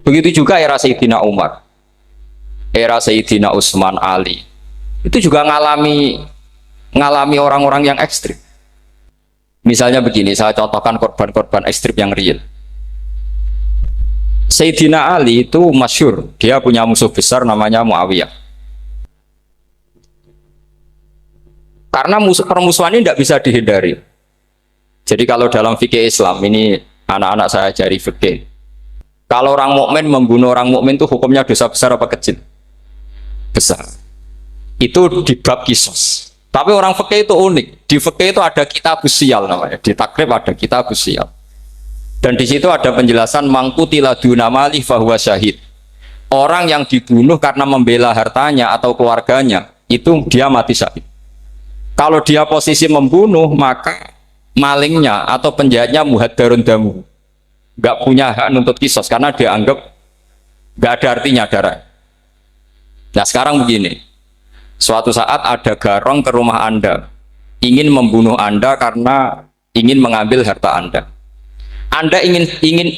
Begitu juga era Sayyidina Umar, era Sayyidina Utsman, Ali. Itu juga ngalami orang-orang yang ekstrim. Misalnya begini, saya contohkan korban-korban ekstrim yang real. Sayyidina Ali itu masyhur, dia punya musuh besar namanya Muawiyah. Karena permusuhan ini tidak bisa dihindari. Jadi kalau dalam fikih Islam ini anak-anak saya ajari fikih. Kalau orang mukmin membunuh orang mukmin itu hukumnya dosa besar apa kecil? Besar. Itu di bab kisos. Tapi orang fikih itu unik. Di fikih itu ada kitabus siyal namanya. Di takrib ada kitabus siyal. Dan di situ ada penjelasan mangkutila duna mali fahuwa syahid. Orang yang dibunuh karena membela hartanya atau keluarganya, itu dia mati syahid. Kalau dia posisi membunuh, maka malingnya atau penjahatnya muhaddarun damu, nggak punya hak nuntut kisos karena dianggap nggak ada artinya darah. Nah sekarang begini, suatu saat ada garong ke rumah Anda, ingin membunuh Anda karena ingin mengambil harta Anda. Anda ingin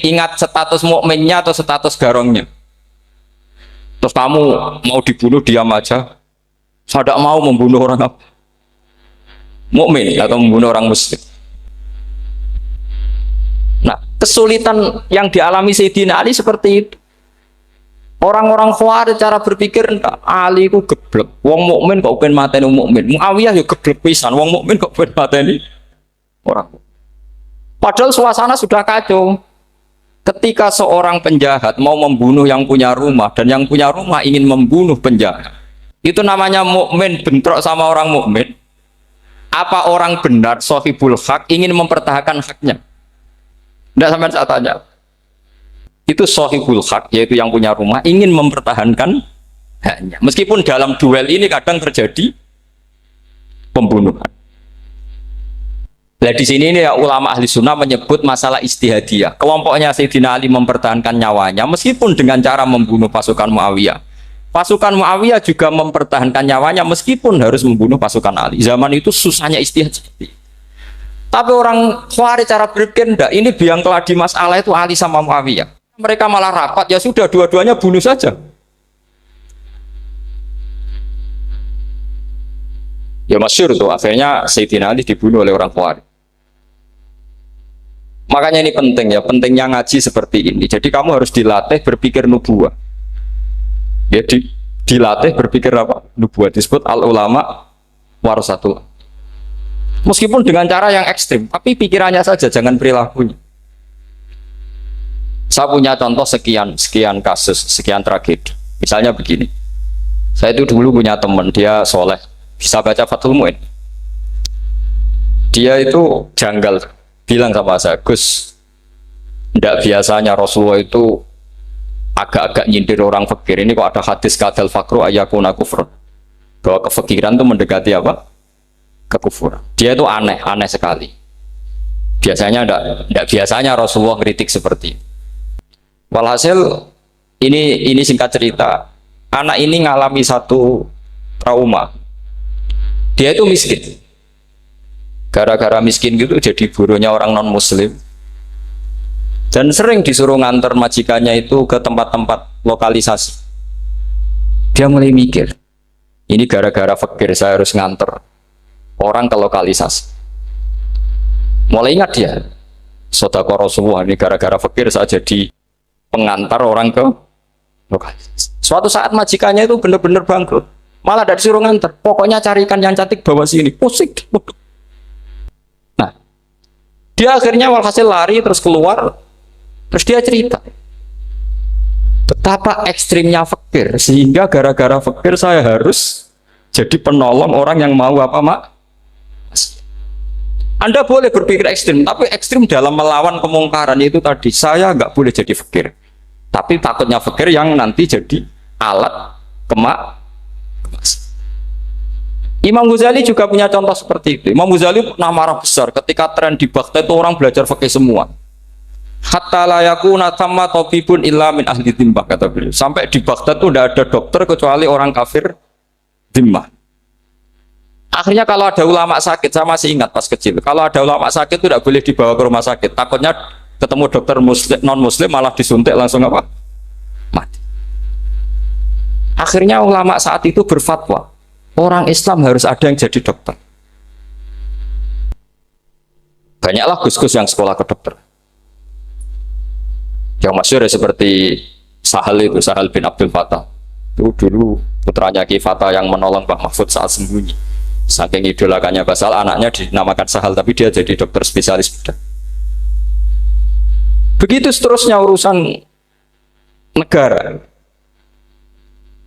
ingat status mukminnya atau status garongnya. Terus kamu mau dibunuh diam aja. Saya tidak mau membunuh orang apa? Mukmin atau membunuh orang muslim. Nah, kesulitan yang dialami Sayyidina Ali seperti itu. Orang-orang Khawarij cara berpikir Ali ku geblek. Wong mukmin kok pengen mateni mukmin. Muawiyah ya geblek pisan. Wong mukmin kok pengen mateni orang. Padahal suasana sudah kacau. Ketika seorang penjahat mau membunuh yang punya rumah dan yang punya rumah ingin membunuh penjahat, itu namanya mukmin bentrok sama orang mukmin. Apa orang benar sahibul hak ingin mempertahankan haknya? Tidak sampai saya tanya. Itu sahibul hak, yaitu yang punya rumah ingin mempertahankan haknya. Meskipun dalam duel ini kadang terjadi pembunuhan. Nah di sini ini ya, ulama ahli sunnah menyebut masalah istihadiyah. Kelompoknya Sayyidina Ali mempertahankan nyawanya meskipun dengan cara membunuh pasukan Muawiyah. Pasukan Muawiyah juga mempertahankan nyawanya meskipun harus membunuh pasukan Ali. Zaman itu susahnya istihad seperti itu. Tapi orang Khawarij cara berpikir enggak, ini biang keladi masalah itu Ali sama Muawiyah. Mereka malah rapat, ya sudah dua-duanya bunuh saja. Ya masyhur tuh, akhirnya Sayyidina Ali dibunuh oleh orang Khawarij. Makanya ini penting ya, pentingnya ngaji seperti ini. Jadi kamu harus dilatih berpikir nubuwah. Ya, dilatih berpikir apa? Nubuwah disebut al ulama warasatul. Meskipun dengan cara yang ekstrim, tapi pikirannya saja, jangan perilakunya. Saya punya contoh sekian kasus, sekian tragedi. Misalnya begini, saya itu dulu punya teman, dia soleh, bisa baca Fathul Mu'in. Dia itu janggal, bilang sama saya, Gus, tidak biasanya Rasulullah itu agak-agak nyindir orang fakir. Ini kok ada hadis kadal fakru ayakuna kufur, bahwa kefakiran itu mendekati apa? Kekufuran. Dia itu aneh sekali. Biasanya tidak biasanya Rasulullah kritik seperti itu. Walhasil ini singkat cerita, anak ini ngalami satu trauma. Dia itu miskin. Gara-gara miskin gitu jadi buruhnya orang non muslim. Dan sering disuruh nganter majikannya itu ke tempat-tempat lokalisasi. Dia mulai mikir, ini gara-gara fakir saya harus nganter orang ke lokalisasi. Mulai ingat dia, sedekah Rasulullah, ini gara-gara fakir saya jadi pengantar orang ke lokalisasi. Suatu saat majikannya itu benar-benar bangkrut, malah dari disuruh nganter. Pokoknya carikan yang cantik bawa sini, pusing. Nah, dia akhirnya walhasil lari terus keluar. Terus dia cerita betapa ekstrimnya fakir, sehingga gara-gara fakir saya harus jadi penolong orang yang mau apa mak. Anda boleh berpikir ekstrim, tapi ekstrim dalam melawan kemungkaran itu tadi. Saya nggak boleh jadi fakir, tapi takutnya fakir yang nanti jadi alat kemak. Imam Ghazali juga punya contoh seperti itu. Imam Ghazali pernah marah besar ketika tren di Baghdad itu orang belajar fakir semua. Hatta layakuna tamma tabibun illa min ahli dhimmah, kata beliau. Sampai di Baghdad itu tidak ada dokter kecuali orang kafir dhimmah. Akhirnya kalau ada ulama sakit, saya masih ingat pas kecil, kalau ada ulama sakit itu tidak boleh dibawa ke rumah sakit. Takutnya ketemu dokter muslim, non muslim malah disuntik langsung apa? Akhirnya ulama saat itu berfatwa, orang Islam harus ada yang jadi dokter. Banyaklah gus-gus yang sekolah kedokteran. Yang masyhur ya seperti Sahal itu, Sahal bin Abdul Fattah. Itu dulu putranya Ki Fatah yang menolong Mbah Mahfud saat sembunyi. Saking idolakannya Basal, anaknya dinamakan Sahal, tapi dia jadi dokter spesialis bedah. Begitu seterusnya urusan negara.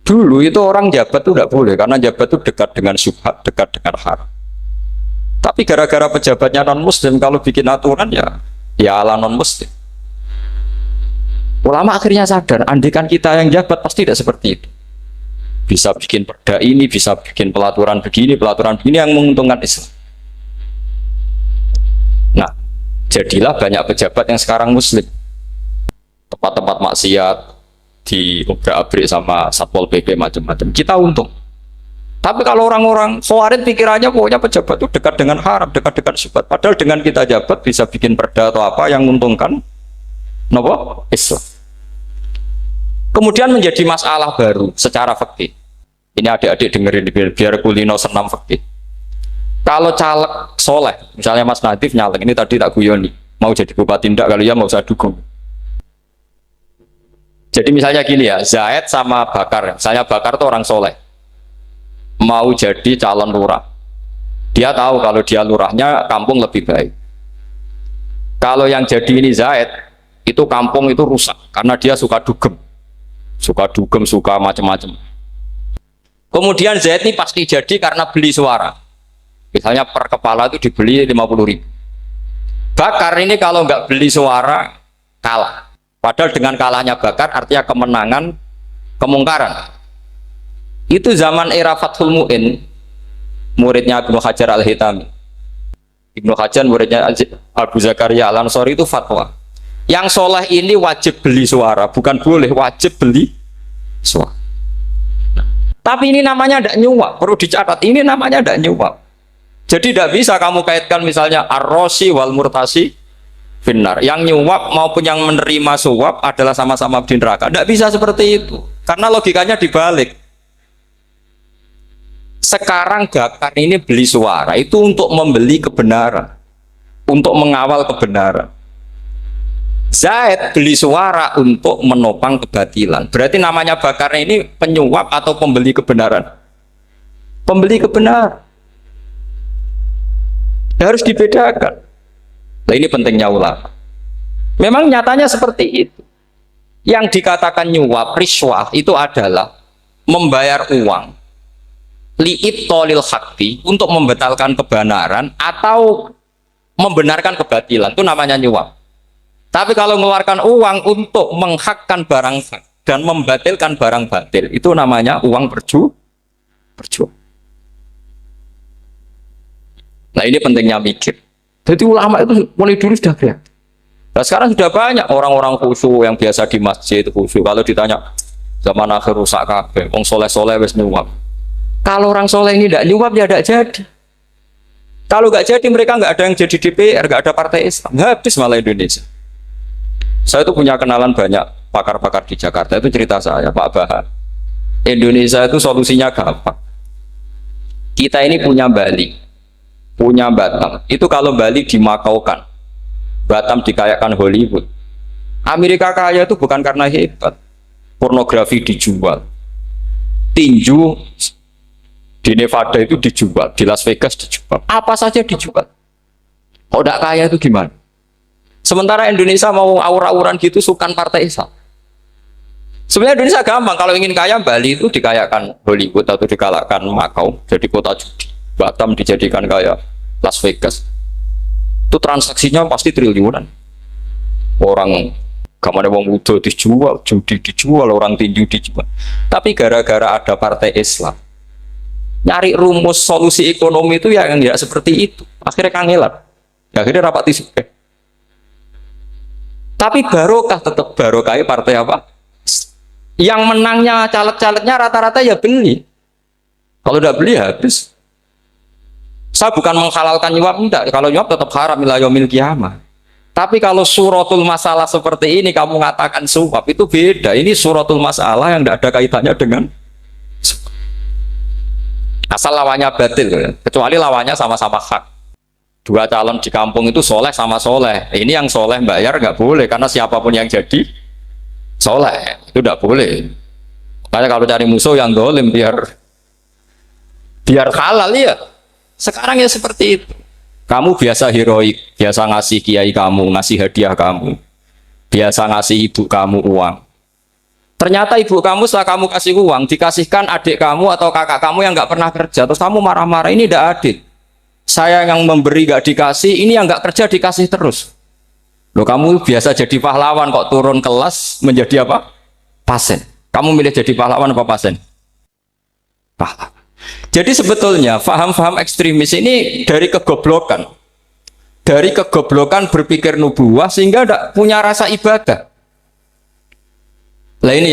Dulu itu orang jabat itu tidak boleh, karena jabat itu dekat dengan syubhat, dekat dengan haram. Tapi gara-gara pejabatnya non-muslim, kalau bikin aturan ya ala non-muslim. Ulama akhirnya sadar, andikan kita yang jabat pasti tidak seperti itu. Bisa bikin perda ini, bisa bikin pelaturan begini yang menguntungkan Islam. Nah, jadilah banyak pejabat yang sekarang muslim. Tempat-tempat maksiat diobrak-abrik sama Satpol PP macam-macam. Kita untung. Tapi kalau orang-orang Khawarij pikirannya pokoknya pejabat itu dekat dengan haram, dekat dengan syubhat. Padahal dengan kita jabat bisa bikin perda atau apa yang menguntungkan Islam. Kemudian menjadi masalah baru secara fikih. Ini adik-adik dengerin biar kulino senam fikih. Kalau caleg soleh, misalnya Mas Nadif nyalek, ini tadi tak guyoni, mau jadi bupati ndak, kalau ya mau saya dukung. Jadi misalnya gini ya, Zaid sama Bakar, misalnya Bakar itu orang soleh, mau jadi calon lurah. Dia tahu kalau dia lurahnya kampung lebih baik. Kalau yang jadi ini Zaid, itu kampung itu rusak karena dia suka dugem, suka macam-macam. Kemudian Zaid ini pasti jadi karena beli suara. Misalnya per kepala itu dibeli 50.000. Bakar ini kalau nggak beli suara kalah. Padahal dengan kalahnya Bakar artinya kemenangan kemungkaran. Itu zaman era Fathul Mu'in, muridnya Ibnu Hajar Al-Hitami. Ibnu Hajar muridnya Abu Zakaria Al-Ansori itu fatwa. Yang soleh ini wajib beli suara, bukan boleh, wajib beli suara. Tapi ini namanya tidak nyuap, perlu dicatat, ini namanya tidak nyuap. Jadi tidak bisa kamu kaitkan misalnya ar-rosi wal murtasi finnar. Yang nyuap maupun yang menerima suap adalah sama-sama di neraka. Tidak bisa seperti itu, karena logikanya dibalik. Sekarang Bakar ini beli suara itu untuk membeli kebenaran, untuk mengawal kebenaran. Zaid beli suara untuk menopang kebatilan. Berarti namanya Bakar ini penyuap atau pembeli kebenaran? Pembeli kebenaran. Harus dibedakan. Nah, ini pentingnya ulama. Memang nyatanya seperti itu. Yang dikatakan nyuap, riswah itu adalah membayar uang li'ibtolil haqqi, untuk membatalkan kebenaran atau membenarkan kebatilan, itu namanya nyuap. Tapi kalau mengeluarkan uang untuk menghakkan barang hak dan membatalkan barang batil, itu namanya uang perjuangan. Nah, ini pentingnya mikir. Jadi ulama itu mulai dulu sudah kreatif. Nah, sekarang sudah banyak orang-orang khusyuk yang biasa di masjid khusyuk. Kalau ditanya zaman akhir rusak kabeh, wong soleh-soleh wis nyuap. Kalau orang soleh ini tidak nyuap ya tidak jadi. Kalau nggak jadi mereka nggak ada yang jadi DPR, nggak ada partai Islam, habis malah Indonesia. Saya itu punya kenalan banyak pakar-pakar di Jakarta, itu cerita saya, Pak Bahar. Indonesia itu solusinya gampang. Kita ini punya Bali, punya Batam. Itu kalau Bali dimakaukan, Batam dikayakan Hollywood. Amerika kaya itu bukan karena hebat, pornografi dijual, tinju di Nevada itu dijual, di Las Vegas dijual, apa saja dijual. Kalau tidak kaya itu gimana? Sementara Indonesia mau aur-auran gitu sukan partai Islam. Sebenarnya Indonesia gampang, kalau ingin kaya Bali itu dikayakan Hollywood atau dikalahkan Makau jadi kota judi, Batam dijadikan kaya Las Vegas. Itu transaksinya pasti triliunan. Orang gamane wong udo dijual, judi dijual, orang tinju dijual. Tapi gara-gara ada partai Islam, nyari rumus solusi ekonomi itu yang tidak seperti itu. Akhirnya kangelan. Akhirnya rapat isu. Tapi barokah, tetap barokah partai apa? Yang menangnya caleg-calegnya rata-rata ya beli. Kalau tidak beli habis. Saya bukan menghalalkan nyuap, enggak. Kalau nyuap tetap haram ila yaumil qiyamah. Tapi kalau suratul masalah seperti ini kamu mengatakan suap, itu beda. Ini suratul masalah yang tidak ada kaitannya dengan Asal lawannya batil, kecuali lawannya sama-sama hak. Dua calon di kampung itu soleh sama soleh. Ini yang soleh bayar nggak boleh karena siapapun yang jadi soleh itu nggak boleh. Karena kalau cari musuh yang dolim biar halal ya. Sekarang ya seperti itu. Kamu biasa heroik, biasa ngasih kiai kamu, ngasih hadiah kamu, biasa ngasih ibu kamu uang. Ternyata ibu kamu setelah kamu kasih uang dikasihkan adik kamu atau kakak kamu yang nggak pernah kerja, terus kamu marah-marah, ini tidak adil. Saya yang memberi nggak dikasih, ini yang nggak kerja dikasih terus. Loh, kamu biasa jadi pahlawan kok turun kelas menjadi apa? Pasien. Kamu milih jadi pahlawan apa pasien? Pahlawan. Jadi sebetulnya faham-faham ekstremis ini dari kegoblokan. Dari kegoblokan berpikir nubuwah sehingga tidak punya rasa ibadah. Nah ini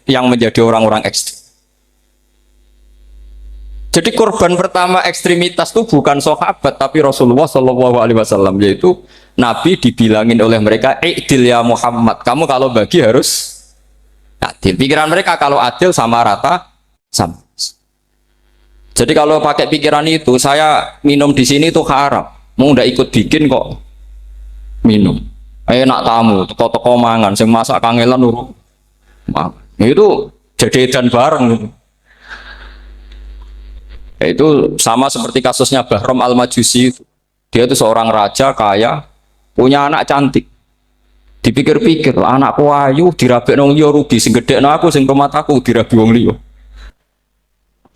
yang menjadi orang-orang ekstrim. Jadi korban pertama ekstremitas itu bukan sahabat tapi Rasulullah Shallallahu Alaihi Wasallam, yaitu Nabi dibilangin oleh mereka, "I'dil ya Muhammad, kamu kalau bagi harus adil." Pikiran mereka kalau adil sama rata sama. Jadi kalau pakai pikiran itu, saya minum di sini itu haram. Mau ndak ikut bikin kok minum. Enak tamu, toko-toko mangan, sing masak kangelan urut. Itu jadi edan bareng. Itu sama seperti kasusnya Bahram Al-Majusi. Dia itu seorang raja kaya, punya anak cantik. Dipikir-pikir, anakku ayu dirabek nang liya rugi, sing gedhekno aku sing rumah aku dirabi wong liya.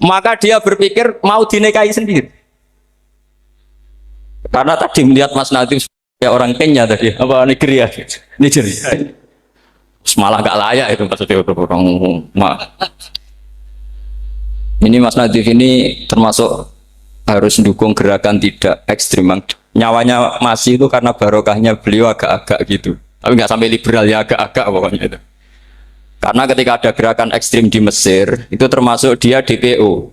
Maka dia berpikir mau dinikahi sendiri. Karena tadi melihat Mas Nadiem ya orang Kenya tadi, apa Nigeria? Nigeria. Malah nggak layak itu maksudnya orang. Ini Mas Nadiem ini termasuk harus mendukung gerakan tidak ekstrim. Nyawanya masih itu karena barokahnya beliau agak-agak gitu. Tapi nggak sampai liberal ya, agak-agak pokoknya itu. Karena ketika ada gerakan ekstrim di Mesir, itu termasuk dia DPO.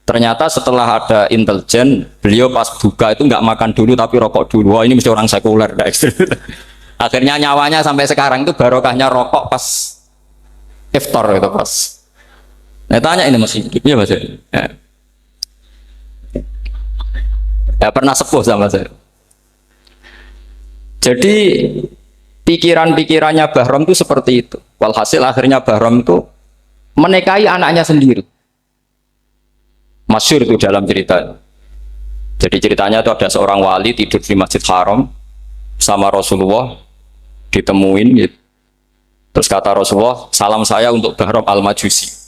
Ternyata setelah ada intelijen, beliau pas buka itu nggak makan dulu tapi rokok dulu. Wah, ini mesti orang sekuler, ekstrim. Akhirnya nyawanya sampai sekarang itu barokahnya rokok pas iftar itu pas. Nah, tanya ini masih hidupnya Mas. Ya, pernah sepuh sama saya. Jadi pikiran-pikirannya Bahram itu seperti itu. Walhasil akhirnya Bahram itu menikahi anaknya sendiri. Masyhur itu dalam cerita. Jadi ceritanya itu ada seorang wali tidur di Masjid Haram sama Rasulullah, ditemuin gitu. Terus kata Rasulullah, salam saya untuk Bahram Al-Majusi.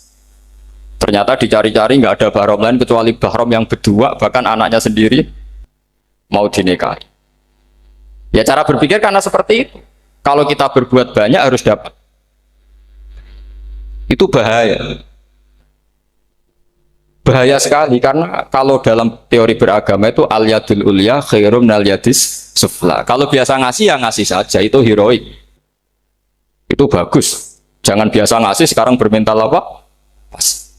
Ternyata dicari-cari nggak ada Bahram lain kecuali Bahram yang berdua, bahkan anaknya sendiri mau dinikahi. Ya cara berpikir karena seperti itu. Kalau kita berbuat banyak harus dapat. Itu bahaya. Bahaya sekali karena kalau dalam teori beragama itu al-yadul ulya khairum minal yadis sufla. Kalau biasa ngasih ya ngasih saja, itu heroik. Itu bagus. Jangan biasa ngasih sekarang bermental apa? Pas.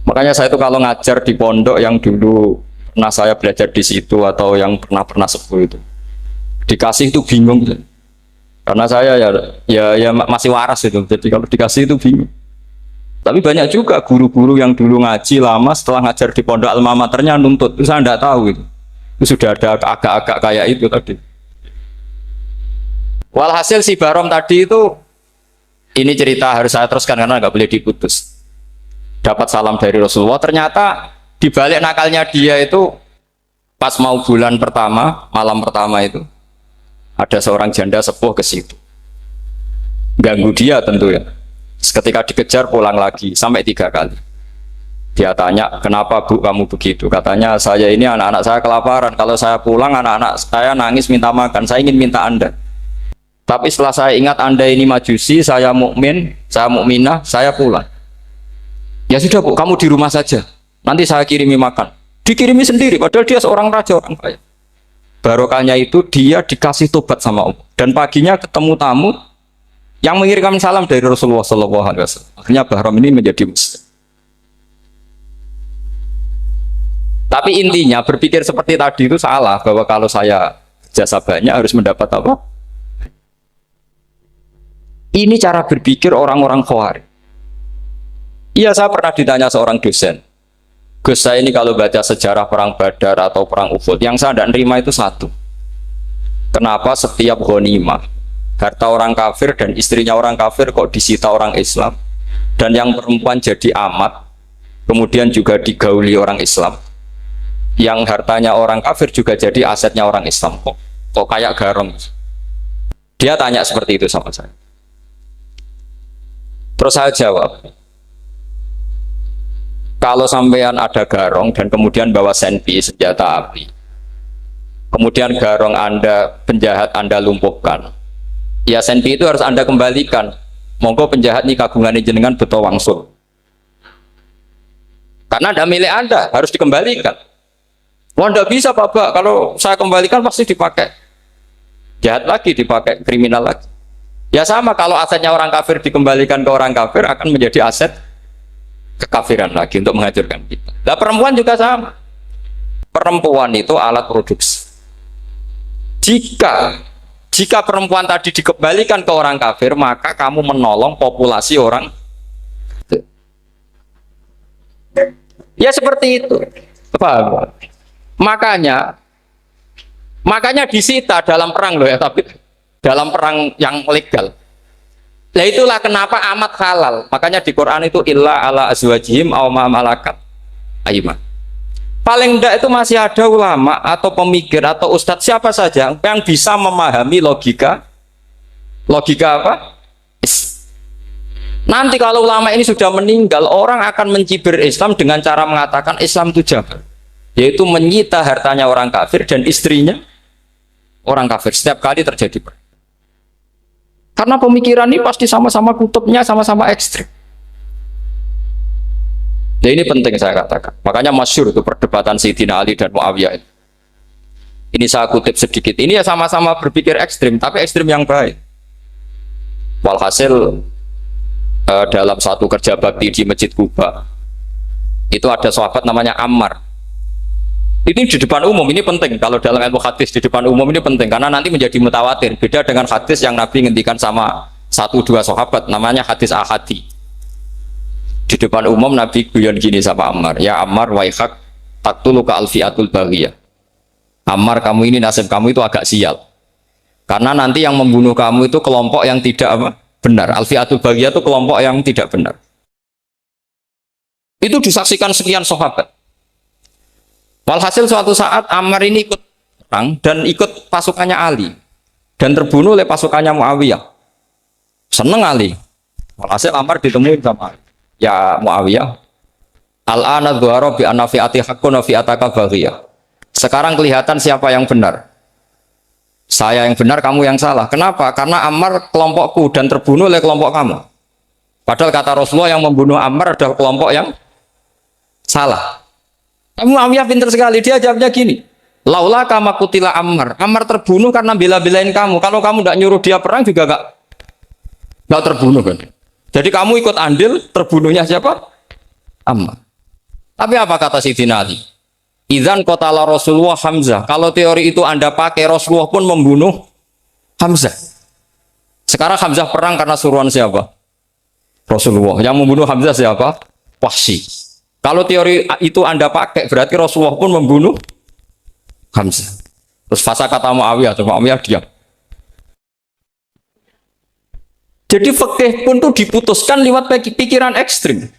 Makanya saya itu kalau ngajar di pondok yang dulu pernah saya belajar di situ atau yang pernah sepuh itu, dikasih itu bingung. Karena saya ya masih waras itu, jadi kalau dikasih itu bingung. Tapi banyak juga guru-guru yang dulu ngaji lama setelah ngajar di pondok alma maternya nuntut, itu saya tidak tahu itu sudah ada agak-agak kayak itu tadi. Walhasil si Bahram tadi itu, ini cerita harus saya teruskan karena nggak boleh diputus. Dapat salam dari Rasulullah, ternyata dibalik nakalnya dia itu pas mau bulan pertama, malam pertama itu ada seorang janda sepuh ke situ, ganggu dia tentu ya. Ketika dikejar pulang lagi sampai 3 kali. Dia tanya, kenapa Bu kamu begitu? Katanya, saya ini anak-anak saya kelaparan. Kalau saya pulang anak-anak saya nangis minta makan. Saya ingin minta Anda. Tapi setelah saya ingat Anda ini majusi, saya mukmin, saya mukminah, saya pulang. Ya sudah Bu, kamu di rumah saja. Nanti saya kirimi makan. Dikirimi sendiri, padahal dia seorang raja, orang kaya. Barokahnya itu dia dikasih tobat sama Allah. Dan paginya ketemu tamu yang mengirimkan salam dari Rasulullah SAW. Akhirnya Bahram ini menjadi muslim. Tapi intinya berpikir seperti tadi itu salah, bahwa kalau saya jasa banyak harus mendapat apa? Ini cara berpikir orang-orang Khawarij. Iya, saya pernah ditanya seorang dosen, Gus, saya ini kalau baca sejarah perang Badar atau perang Uhud, yang saya tidak nerima itu satu. Kenapa setiap ghanimah, harta orang kafir dan istrinya orang kafir kok disita orang Islam, dan yang perempuan jadi amat, kemudian juga digauli orang Islam, yang hartanya orang kafir juga jadi asetnya orang Islam, kok kayak garong. Dia tanya seperti itu sama saya. Terus saya jawab, kalau sampean ada garong dan kemudian bawa senpi, senjata api, kemudian garong Anda, penjahat Anda lumpuhkan, ya senpi itu harus Anda kembalikan. Monggo penjahat ini kagungan jenengan beto wangsul, karena ada milik Anda, harus dikembalikan. Wah, tidak bisa Bapak, kalau saya kembalikan pasti dipakai jahat lagi, dipakai kriminal lagi. Ya sama, kalau asetnya orang kafir dikembalikan ke orang kafir akan menjadi aset kekafiran lagi untuk menghancurkan kita. Nah, perempuan juga sama. Perempuan itu alat produksi. Jika perempuan tadi dikembalikan ke orang kafir, maka kamu menolong populasi orang. Ya seperti itu. Paham? Makanya disita dalam perang loh ya, tapi dalam perang yang legal. Nah itulah kenapa amat halal. Makanya di Quran itu illa ala azwajihim aw ma malakat ayman. Paling enggak itu masih ada ulama atau pemikir atau ustadz siapa saja yang bisa memahami logika apa? Nanti kalau ulama ini sudah meninggal, orang akan mencibir Islam dengan cara mengatakan Islam itu jabar, yaitu menyita hartanya orang kafir dan istrinya orang kafir setiap kali terjadi perang. Karena pemikiran ini pasti sama-sama kutubnya, sama-sama ekstrim. Nah ini penting saya katakan. Makanya masyhur itu perdebatan Sayyidina Ali dan Muawiyah. Ini saya kutip sedikit. Ini ya sama-sama berpikir ekstrim, tapi ekstrim yang baik. Walhasil dalam satu kerja bakti di Masjid Kuba, itu ada sahabat namanya Ammar. Ini di depan umum, ini penting. Kalau dalam ilmu hadis di depan umum ini penting karena nanti menjadi mutawatir. Beda dengan hadis yang Nabi ngendikan sama satu dua sahabat, namanya hadis ahadi. Di depan umum Nabi guyon gini sama Ammar, ya Ammar waihak taktuluka alfiatul baghiyah. Ammar, kamu ini nasib kamu itu agak sial. Karena nanti yang membunuh kamu itu kelompok yang tidak benar. Alfiatul baghiyah itu kelompok yang tidak benar. Itu disaksikan sekian sahabat. Walhasil suatu saat Ammar ini ikut perang dan ikut pasukannya Ali dan terbunuh oleh pasukannya Muawiyah. Seneng Ali. Walhasil Ammar ditemuin sama Ali. Ya Muawiyah, al-ana dhuhara bi anna fi'ati haqqun wa fi'ataka baghiyah. Sekarang kelihatan siapa yang benar. Saya yang benar, kamu yang salah. Kenapa? Karena Ammar kelompokku dan terbunuh oleh kelompok kamu. Padahal kata Rasulullah yang membunuh Ammar adalah kelompok yang salah. Muawiyah pintar sekali, dia jawabnya gini, laula kama kutila Ammar. Ammar terbunuh karena bela-belain kamu. Kalau kamu tidak nyuruh dia perang juga nggak terbunuh kan. Jadi kamu ikut andil, terbunuhnya siapa? Ammar. Tapi apa kata Sayyidina Ali? Idzan qatala Rasulullah Hamzah. Kalau teori itu Anda pakai, Rasulullah pun membunuh Hamzah. Sekarang Hamzah perang karena suruhan siapa? Rasulullah. Yang membunuh Hamzah siapa? Wahsy. Kalau teori itu Anda pakai, berarti Rasulullah pun membunuh Hamzah. Terus fasa kata Muawiyah, Muawiyah diam. Jadi fikih pun tuh diputuskan lewat pikiran ekstrim.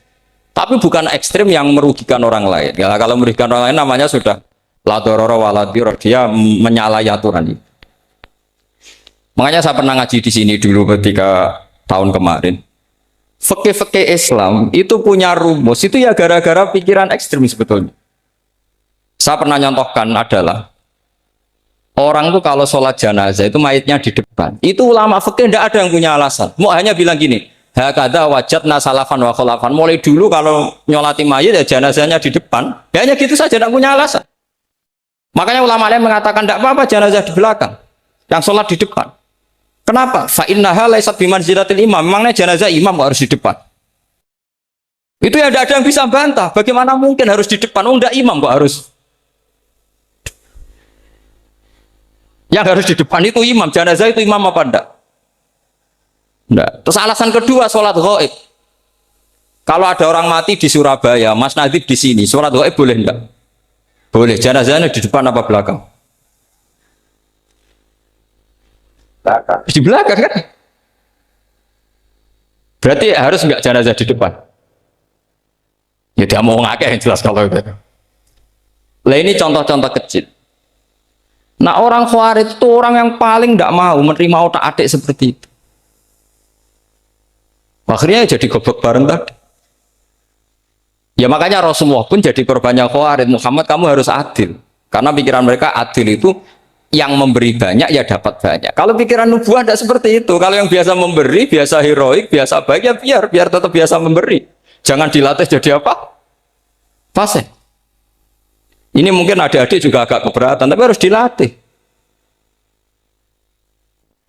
Tapi bukan ekstrim yang merugikan orang lain. Ya, kalau merugikan orang lain namanya sudah la darara wa la dirar, dia menyalahi aturan ini. Makanya saya pernah ngaji di sini dulu ketika tahun kemarin. Fikih-fikih Islam itu punya rumus, itu ya gara-gara pikiran ekstrim sebetulnya. Saya pernah nyontohkan adalah orang itu kalau sholat jenazah itu mayitnya di depan. Itu ulama fikih tidak ada yang punya alasan. Mau hanya bilang gini, hakadha wajadna salafan wa khalafan. Mulai dulu kalau nyolati mayit ya jenazahnya di depan. Ya hanya gitu saja, tidak punya alasan. Makanya ulama lain mengatakan tidak apa-apa jenazah di belakang, yang sholat di depan. Kenapa? Fa innaha laysat bimanzilatil imam. Memangnya jenazah imam kok harus di depan? Itu ya tidak ada yang bisa bantah. Bagaimana mungkin harus di depan? Oh, enggak, imam kok harus. Yang harus di depan itu imam. Jenazah itu imam apa enggak? Enggak. Terus alasan kedua, sholat ghaib. Kalau ada orang mati di Surabaya, Mas Nadib di sini, sholat gaib boleh enggak? Boleh. Jenazahnya di depan apa belakang? Belakang. Di belakang kan? Berarti harus enggak jenazah di depan? Ya dia mau ngakeh yang jelas kalau itu. Lah ini contoh-contoh kecil. Nah orang Khawarij itu orang yang paling tidak mau menerima otak-atik seperti itu. Akhirnya jadi goblok bareng tadi. Ya makanya Rasulullah pun jadi korbannya Khawarij. Muhammad kamu harus adil. Karena pikiran mereka adil itu yang memberi banyak ya dapat banyak. Kalau pikiran nubuah tidak seperti itu. Kalau yang biasa memberi, biasa heroik, biasa baik ya biar tetap biasa memberi. Jangan dilatih jadi apa? Fasih. Ini mungkin adik-adik juga agak keberatan, tapi harus dilatih.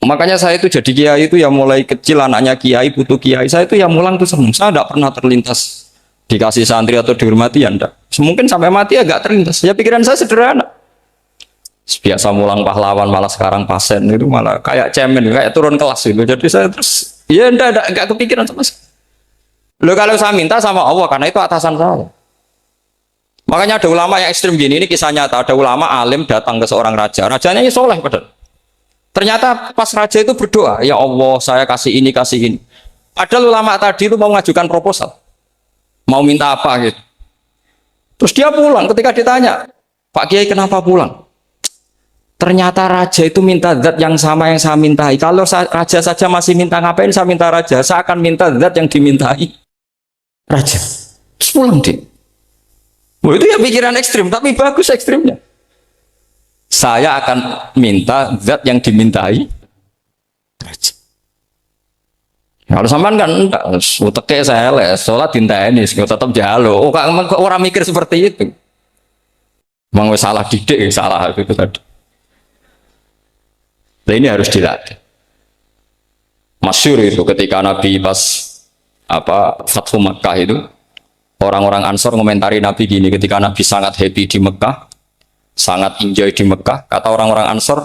Makanya saya itu jadi kiai itu ya mulai kecil anaknya kiai butuh kiai. Saya itu ya mulang tuh senang. Saya tidak pernah terlintas dikasih santri atau dihormati ya enggak. Mungkin sampai mati agak terlintas. Ya pikiran saya sederhana. Biasa mulang pahlawan malah sekarang pasien itu malah kayak cemen, kayak turun kelas itu. Jadi saya terus ya enggak kepikiran sama sekali. Loh kalau saya minta sama Allah karena itu atasan saya. Makanya ada ulama yang ekstrim gini, ini kisah nyata. Ada ulama alim datang ke seorang raja. Rajanya ini soleh padahal. Ternyata pas raja itu berdoa, ya Allah saya kasih ini, kasih ini. Padahal ulama tadi itu mau mengajukan proposal. Mau minta apa gitu. Terus dia pulang ketika ditanya, Pak Kiai kenapa pulang? Ternyata raja itu minta zat yang sama yang saya mintai. Kalau raja saja masih minta ngapain saya minta raja? Saya akan minta zat yang dimintai raja. Terus pulang dia. Oh, itu ya pikiran ekstrim, tapi bagus ekstrimnya. Saya akan minta zat yang dimintai raja. Kalau sampean kan enggak, uteke saya les, sholat dinteni, tetap jalo. Oh, kok orang mikir seperti itu? Mang salah didik, salah itu tadi. Nah, ini harus dilatih. Masyhur itu ketika Nabi pas Fathu Makkah itu, orang-orang Ansor komentari Nabi gini, ketika Nabi sangat happy di Mekah, sangat enjoy di Mekah, kata orang-orang Ansor,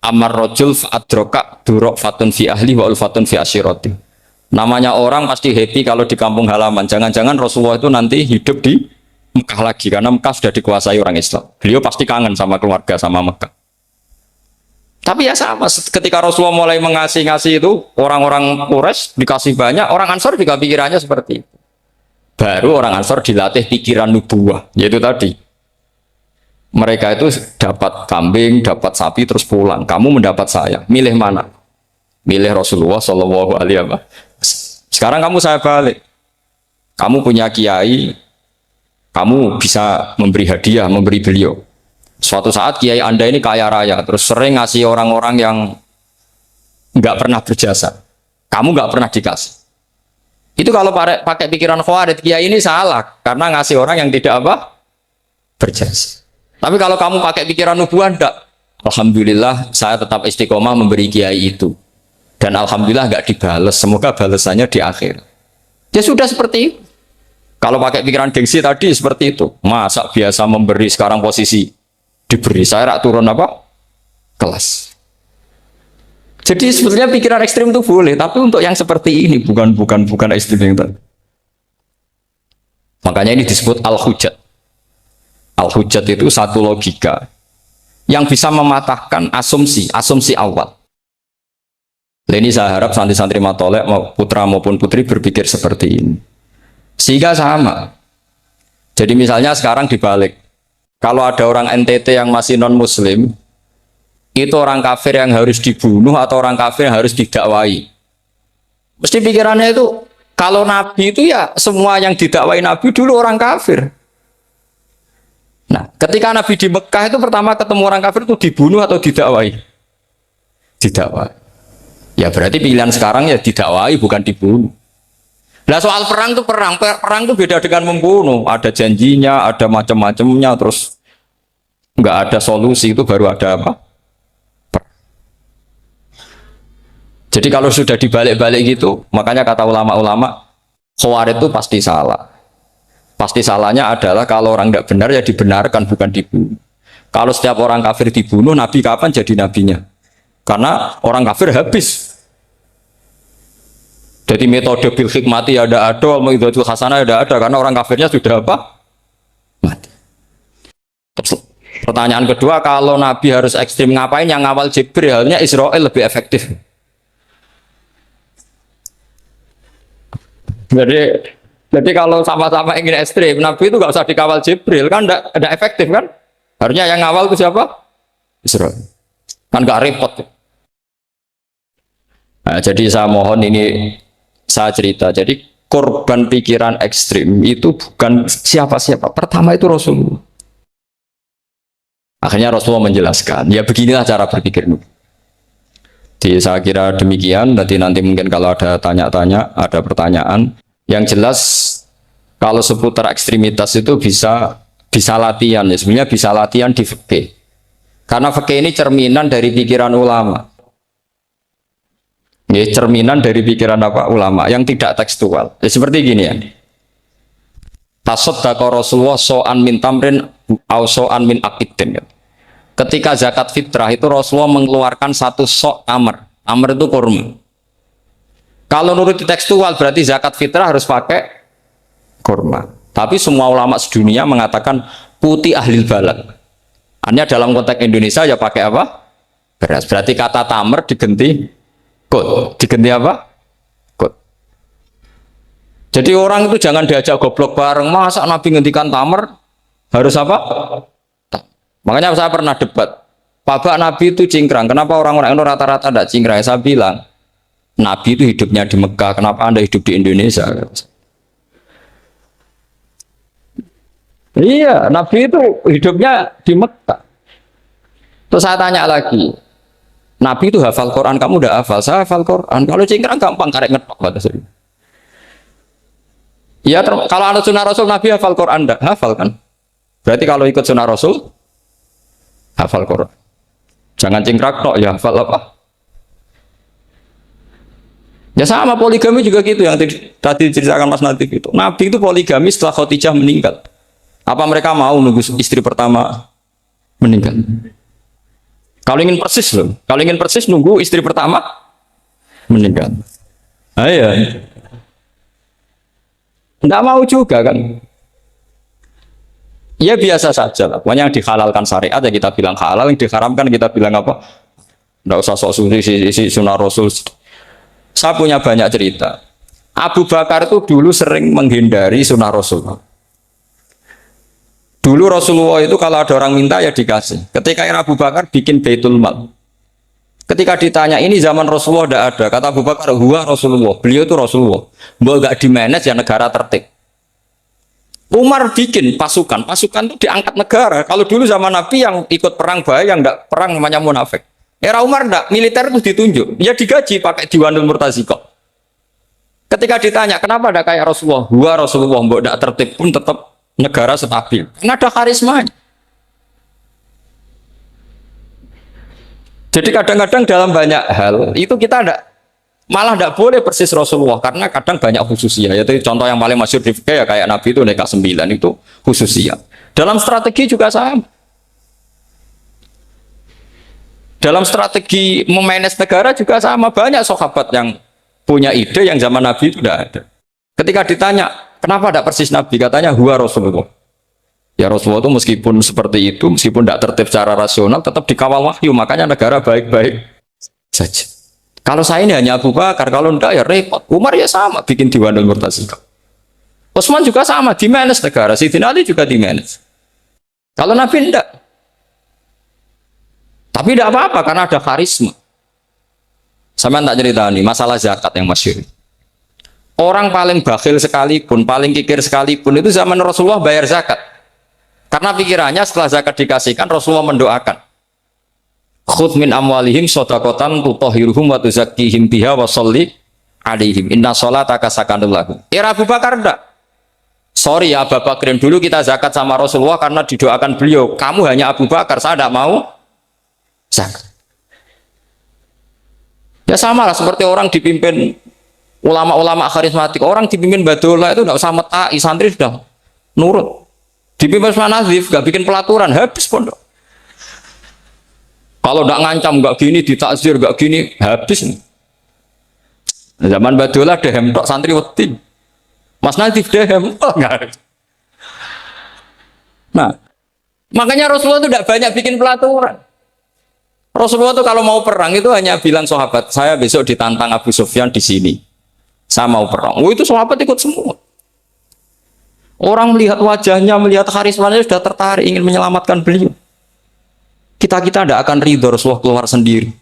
Amar rojul fa'adroka durok fatun fi ahli wa ulfatun fi asyiroti. Namanya orang pasti happy kalau di kampung halaman. Jangan-jangan Rasulullah itu nanti hidup di Mekah lagi, karena Mekah sudah dikuasai orang Islam. Beliau pasti kangen sama keluarga, sama Mekah. Tapi ya sama, ketika Rasulullah mulai mengasih-ngasih itu, orang-orang Quraisy dikasih banyak, orang Ansor juga pikirannya seperti itu. Baru orang Ansor dilatih pikiran nubuwah, yaitu tadi. Mereka itu dapat kambing, dapat sapi, terus pulang. Kamu mendapat saya, milih mana? Milih Rasulullah Shallallahu Alaihi Wasallam. Sekarang kamu saya balik. Kamu punya kiai, kamu bisa memberi hadiah, memberi beliau. Suatu saat kiai Anda ini kaya raya, terus sering ngasih orang-orang yang nggak pernah berjasa. Kamu nggak pernah dikasih. Itu kalau pakai pikiran Khawarij, kiai ini salah karena ngasih orang yang tidak berjasa. Tapi kalau kamu pakai pikiran nubuah, enggak. Alhamdulillah saya tetap istiqomah memberi kiai itu. Dan alhamdulillah nggak dibales. Semoga balasannya di akhir. Ya sudah seperti itu. Kalau pakai pikiran gengsi tadi seperti itu. Masa biasa memberi sekarang posisi diberi, saya rak turun kelas. Jadi sebetulnya pikiran ekstrim itu boleh, tapi untuk yang seperti ini bukan ekstrim yang tadi. Makanya ini disebut al-hujjat. Al-hujjat itu satu logika yang bisa mematahkan asumsi awal. Ini saya harap santri-santri matolek putra maupun putri berpikir seperti ini. Sehingga sama. Jadi misalnya sekarang dibalik. Kalau ada orang NTT yang masih non-muslim, itu orang kafir yang harus dibunuh atau orang kafir yang harus didakwai. Mesti pikirannya itu, kalau Nabi itu ya semua yang didakwai Nabi dulu orang kafir. Nah, ketika Nabi di Mekah itu pertama ketemu orang kafir itu dibunuh atau didakwai? Didakwai. Ya berarti pilihan sekarang ya didakwai bukan dibunuh. Nah soal perang itu beda dengan membunuh. Ada janjinya, ada macam-macamnya, terus nggak ada solusi, itu baru ada apa? Jadi kalau sudah dibalik-balik gitu, makanya kata ulama-ulama, Khawarij itu pasti salah. Pasti salahnya adalah kalau orang tidak benar ya dibenarkan, bukan dibunuh. Kalau setiap orang kafir dibunuh, Nabi kapan jadi nabinya? Karena orang kafir habis. Jadi metode bil hikmati ya ada, mau itu hasanah ya ada, karena orang kafirnya sudah apa? Mati. Terus, pertanyaan kedua, kalau Nabi harus ekstrim ngapain? Yang ngawal Jibril, halnya Israel lebih efektif. Jadi kalau sama-sama ingin ekstrim, Nabi itu nggak usah dikawal Jibril, kan enggak efektif kan? Harusnya yang ngawal itu siapa? Israel. Kan nggak repot. Nah, jadi saya mohon ini saya cerita. Jadi korban pikiran ekstrim itu bukan siapa-siapa. Pertama itu Rasulullah. Akhirnya Rasulullah menjelaskan, ya beginilah cara berpikir. Jadi saya kira demikian. Nanti mungkin kalau ada tanya-tanya, ada pertanyaan. Yang jelas kalau seputar ekstremitas itu bisa latihan. Ya sebenarnya bisa latihan di fikih. Karena fikih ini cerminan dari pikiran ulama. Ya, cerminan dari pikiran apa ulama yang tidak tekstual. Ya, seperti gini ya. Tasaddaqa Rasulullah so'an min tamrin au so'an min aqidin. Ketika zakat fitrah itu Rasulullah mengeluarkan satu sok tamr. Tamr itu kurma. Kalau menurut tekstual berarti zakat fitrah harus pakai kurma. Tapi semua ulama sedunia mengatakan putih ahlil balad. Hanya dalam konteks Indonesia ya pakai apa? Beras. Berarti kata tamr diganti kot, diganti apa? Kot. Jadi orang itu jangan diajak goblok bareng. Masa Nabi ngendikan tamar harus apa? Makanya saya pernah debat. Pak Nabi itu cingkrang. Kenapa orang-orang itu rata-rata tidak cingkrang? Saya bilang, Nabi itu hidupnya di Mekah. Kenapa Anda hidup di Indonesia? Iya, Nabi itu hidupnya di Mekah. Terus saya tanya lagi, Nabi itu hafal Quran, kamu udah hafal? Saya hafal Quran. Kalau cingkrang gampang, karek ngetok kata saya. Ya, kalau ada sunnah Rasul, Nabi hafal Quran, enggak? Hafal kan? Berarti kalau ikut sunnah Rasul, hafal Quran. Jangan cingkrang tok, ya hafal apa? Ya sama poligami juga gitu, yang tadi diceritakan Mas Natif itu. Nabi itu poligami setelah Khadijah meninggal. Apa mereka mau nunggu istri pertama meninggal? Kalau ingin persis loh, kalau ingin persis nunggu istri pertama meninggal. Ayo, enggak mau juga kan? Ya biasa saja lah. Pokoknya yang dihalalkan syariat ya kita bilang halal, yang diharamkan kita bilang apa? Enggak usah sok suci sunnah Rasul. Saya punya banyak cerita. Abu Bakar itu dulu sering menghindari sunnah Rasul. Dulu Rasulullah itu kalau ada orang minta ya dikasih. Ketika era Abu Bakar bikin Baitul Mal. Ketika ditanya ini zaman Rasulullah tidak ada. Kata Abu Bakar, huwa Rasulullah. Beliau itu Rasulullah. Mau gak di-manage ya negara tertib. Umar bikin pasukan. Pasukan itu diangkat negara. Kalau dulu zaman Nabi yang ikut perang bahaya, yang tidak perang namanya munafik. Era Umar tidak, militer itu ditunjuk. Ya digaji pakai Diwanul Murtaziko. Ketika ditanya kenapa tidak kayak Rasulullah? Huwa Rasulullah. Mau tidak tertib pun tetap negara stabil. Karena ada karisma. Jadi kadang-kadang dalam banyak hal itu kita malah tidak boleh persis Rasulullah karena kadang banyak khususnya. Yaitu contoh yang paling masyhur di fikih ya kayak Nabi itu nikah 9 itu khususnya. Dalam strategi juga sama. Dalam strategi memanage negara juga sama, banyak sahabat yang punya ide yang zaman Nabi itu tidak ada. Ketika ditanya kenapa tidak persis Nabi? Katanya huwa Rasulullah. Ya Rasulullah itu meskipun seperti itu, meskipun tidak tertib secara rasional, tetap dikawal wahyu. Makanya negara baik-baik saja. Kalau saya ini hanya Abu Bakar, kalau tidak ya repot. Umar ya sama, bikin Diwanul Murtaziko. Utsman juga sama, di-manage negara. Sayyidina Ali juga di-manage. Kalau Nabi tidak. Tapi tidak apa-apa, karena ada karisma. Sama tak cerita nih, masalah zakat yang masyhur. Orang paling bakhil sekalipun, paling kikir sekalipun itu zaman Rasulullah bayar zakat. Karena pikirannya setelah zakat dikasihkan, Rasulullah mendoakan. Khudh min amwalihim shadaqatan tutahhiruhum wa tuzakkihim biha wa sholli alaihim. Inna sholataka sakanul lahum. Era Abu Bakar enggak. Sorry ya Abu Bakrin, dulu kita zakat sama Rasulullah karena didoakan beliau. Kamu hanya Abu Bakar, saya tidak mau zakat. Ya sama lah seperti orang dipimpin ulama-ulama karismatik, orang dipimpin Badola itu tidak usah metai, santri sudah nurut. Dipimpin Nazif, gak bikin pelaturan, habis pondok. Kalau tidak ngancam, gak gini, ditakzir, gak gini, habis. Zaman Badola dehem tok santri wedi. Mas Nadif dehem. Oh, enggak. Nah, makanya Rasulullah itu tidak banyak bikin pelaturan. Rasulullah itu kalau mau perang itu hanya bilang sahabat, saya besok ditantang Abu Sufyan di sini. Saya mau perang. Oh, itu sahabat ikut semua. Orang melihat wajahnya, melihat karismanya sudah tertarik ingin menyelamatkan beliau. Kita tidak akan ridho Rasulullah keluar sendiri.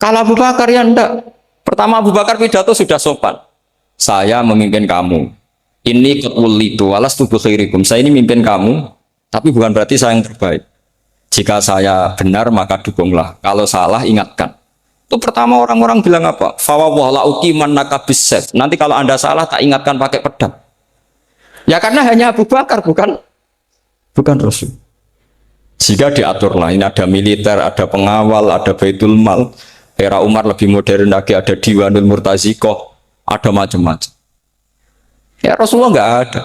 Kalau Abu Bakar ya enggak. Pertama Abu Bakar pidato sudah sopan. Saya memimpin kamu. Ini qutwulitu walastu bikhairikum. Saya ini memimpin kamu, tapi bukan berarti saya yang terbaik. Jika saya benar maka dukunglah. Kalau salah ingatkan. Itu pertama orang-orang bilang apa? Fawwala uqiman nakabisef. Nanti kalau Anda salah tak ingatkan pakai pedang. Ya karena hanya Abu Bakar bukan Rasul. Jika diaturlah, ini ada militer, ada pengawal, ada Baitul Mal. Era Umar lebih modern lagi, ada Diwanul Murtazikoh, ada macam-macam. Ya Rasulullah nggak ada.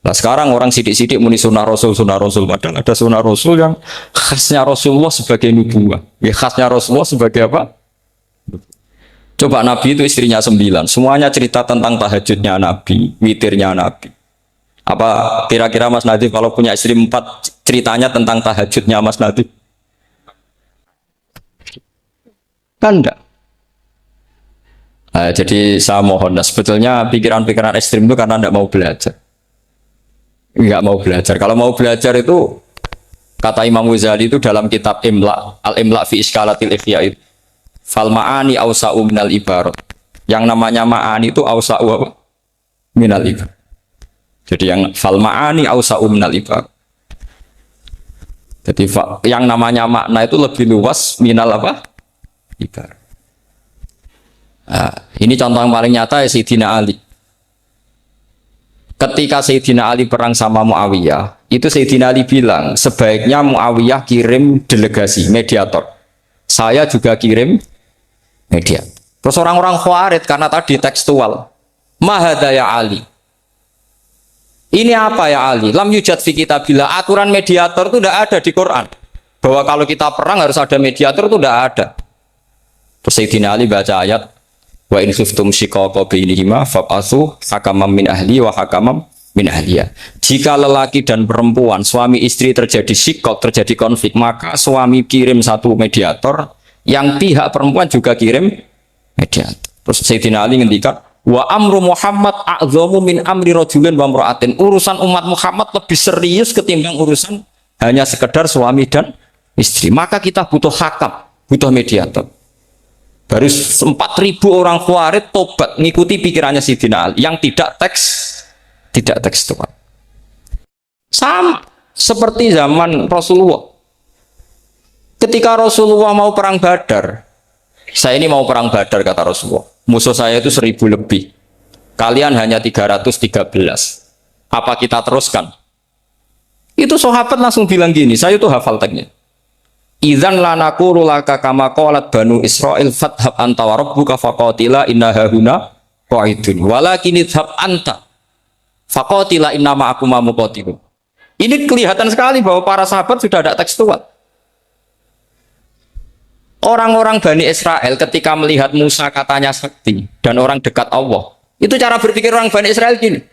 Nah sekarang orang sidik-sidik muni sunnah Rasul. Padahal ada sunnah Rasul yang khasnya Rasulullah sebagai nubuah. Ya khasnya Rasulullah sebagai apa? Coba Nabi itu istrinya 9. Semuanya cerita tentang tahajudnya Nabi, witirnya Nabi. Apa kira-kira Mas Nadif kalau punya istri 4 ceritanya tentang tahajudnya Mas Nadif? Kan enggak. Nah, jadi saya mohon, sebetulnya pikiran-pikiran ekstrim itu karena enggak mau belajar. Enggak mau belajar. Kalau mau belajar itu kata Imam Ghazali itu dalam kitab Imla, Al-Imla fi Iskalatil Ikhya itu. Fal ma'ani awsa'u minal ibarat. Yang namanya ma'ani itu awsa'u apa? Minal ibarat. Jadi yang fal ma'ani awsa'u minal ibarat. Jadi yang namanya makna itu lebih luas minal apa? Ibarat. Nah, ini contoh yang paling nyata ya Sayyidina Ali. Ketika Sayyidina Ali perang sama Muawiyah, itu Sayyidina Ali bilang sebaiknya Muawiyah kirim delegasi mediator. Saya juga kirim mediator. Terus orang-orang Khawarij karena tadi tekstual. Mahada ya Ali. Ini apa ya Ali? Lam yujad fi kitabillah. Aturan mediator itu tidak ada di Quran. Bahwa kalau kita perang harus ada mediator itu tidak ada. Terus Sayyidina Ali baca ayat wa in khiftum shiqaqa bainihima fab'atsu hakaman min ahli wa hakaman min ahliya. Jika lelaki dan perempuan, suami istri terjadi shiqaq, terjadi konflik, maka suami kirim satu mediator, yang pihak perempuan juga kirim mediator. Terus Sayyidina Ali ngendikan wa amru Muhammad a'dhamu min amri rajulin wa imra'atin. Urusan umat Muhammad lebih serius ketimbang urusan hanya sekedar suami dan istri. Maka kita butuh hakam, butuh mediator. Baru 4.000 orang Khawarij tobat ngikuti pikirannya Sayyidina Ali yang tidak tekstual. Sama seperti zaman Rasulullah. Ketika Rasulullah mau perang Badar, saya ini mau perang Badar kata Rasulullah. Musuh saya itu 1.000 lebih. Kalian hanya 313. Apa kita teruskan? Itu sahabat langsung bilang gini, saya tuh hafal teksnya. Idzan lanaqulu laka kama qalat banu Israil fathab anta wa rabbuka faqatila inna hahuna qa'idun walakin idhab anta faqatila inna ma'akum muqatilun. Ini kelihatan sekali bahwa para sahabat sudah ada tekstual. Orang-orang Bani Israel ketika melihat Musa katanya sakti dan orang dekat Allah, itu cara berpikir orang Bani Israel gini.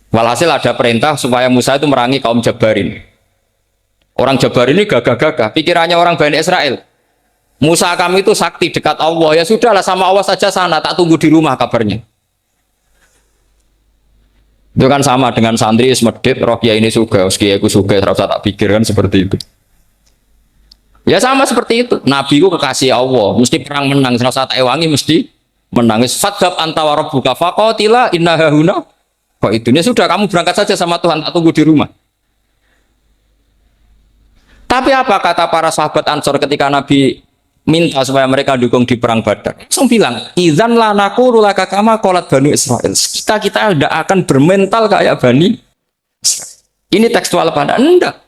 Walhasil ada perintah supaya Musa itu merangi kaum Jabarin. Orang Jabar ini gagah-gagah, pikirannya orang Bani Israel. Musa kami itu sakti dekat Allah, ya sudahlah sama Allah saja sana, tak tunggu di rumah kabarnya. Itu kan sama dengan santri semedit, roh kiai ini suga, kiai aku suga, terus tak pikirkan seperti itu. Ya sama seperti itu. Nabi itu kekasih Allah, mesti perang menang, terus tak ewangi mesti menangis. Fadhab anta wa rabbuka faqatila inna hahuna. Kok itu ya sudah kamu berangkat saja sama Tuhan, tak tunggu di rumah. Tapi apa kata para sahabat Ansor ketika Nabi minta supaya mereka dukung di perang Badar? Langsung bilang, idzan lanaqulu laka kama qalat banu Israil. Kita tidak akan bermental kayak Bani Israil. Ini tekstual pada enggak.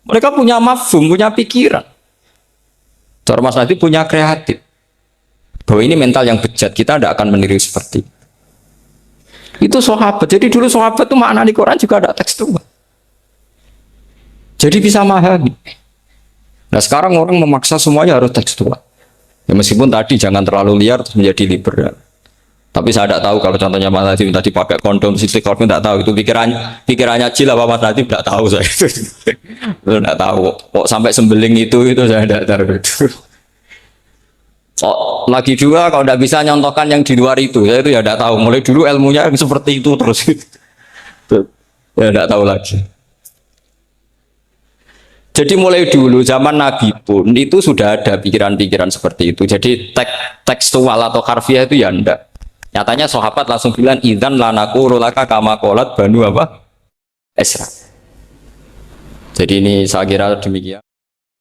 Mereka punya mafhum, punya pikiran. Cara Mas Nadif punya kreatif. Bahwa ini mental yang bejat, kita tidak akan meniru seperti itu sahabat. Jadi dulu sahabat itu makna di Quran juga ada tekstual. Jadi bisa memahami. Nah sekarang orang memaksa semuanya harus tekstual. Ya meskipun tadi jangan terlalu liar terus menjadi liberal. Tapi saya tidak tahu kalau contohnya Mas Nadiem tadi pakai kondom, sisi kondom tidak tahu itu pikirannya Jil apa Mas Nadiem tidak tahu saya itu tidak tahu. Kok sampai sembeling itu saya tidak tahu itu. Oh, lagi juga kalau tidak bisa nyontohkan yang di luar itu, saya itu ya tidak tahu. Mulai dulu ilmunya seperti itu terus, ya tidak tahu lagi. Jadi mulai dulu zaman Nabi pun itu sudah ada pikiran-pikiran seperti itu. Jadi tekstual atau harfiah itu ya enggak. Nyatanya sahabat langsung bilang idzan lanaku rolaka kama qalat banu apa? Esra. Jadi ini saya kira demikian.